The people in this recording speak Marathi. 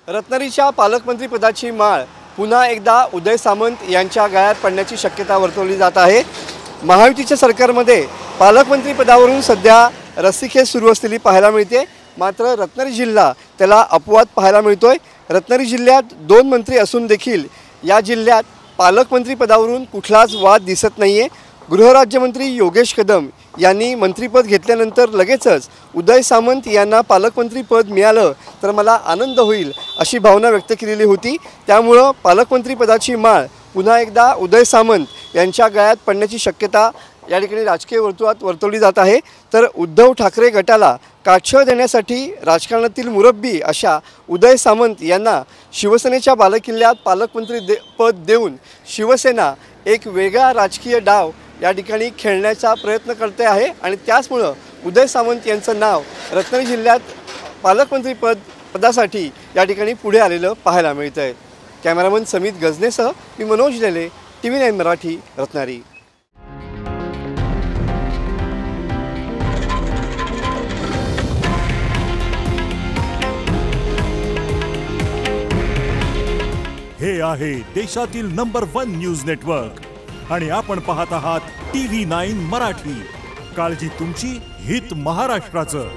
रत्नागिरीच्या पालकमंत्रीपदाची माळ पुन्हा एकदा उदय सामंत यांच्या गळ्यात पडण्याची शक्यता वर्तवली जात आहे। महायुतीच्या सरकारमध्ये पालकमंत्रीपदावरून सध्या रस्सीखेच सुरू असलेली पाहायला मिळते। मात्र रत्नागिरी जिल्हा त्याला अपवाद पाहायला मिळतोय। रत्नागिरी जिल्ह्यात 2 मंत्री असून देखील या जिल्ह्यात पालकमंत्रीपदावरून कुठलाच वाद दिसत नाहीये। गृहराज्यमंत्री योगेश कदम यांनी मंत्रिपद घेतल्यानंतर लगेचच उदय सामंत यांना पालकमंत्रीपद मिळालं तर मला आनंद होईल अशी भावना व्यक्त केलेली होती। त्यामुळे पालकमंत्रीपदाची माळ पुन्हा एकदा उदय सामंत यांच्या गळ्यात पडण्याची शक्यता या ठिकाणी राजकीय वर्तुळात वर्तवली जात आहे। तर उद्धव ठाकरे गटाला काठशळ देण्यासाठी राजकारणातील मुरब्बी अशा उदय सामंत यांना शिवसेनेच्या बालेकिल्ल्यात पालकमंत्री पद देऊन शिवसेना एक वेगळा राजकीय डाव या ठिकाणी खेळण्याचा प्रयत्न करते आहे आणि त्याचमुळे उदय सामंत यांचं नाव रत्नागिरी जिल्ह्यात पदासाठी या ठिकाणी पुढे आलेलं पाहायला मिळतंय। कॅमेरामन समित गजनेसह मी मनोज लेले, TV9 मराठी, रत्नागिरी। हे आहे देशातील नंबर 1 न्यूज नेटवर्क आणि आपण पाहत आहात TV9 मराठी। काळजी तुमची, हित महाराष्ट्राचं।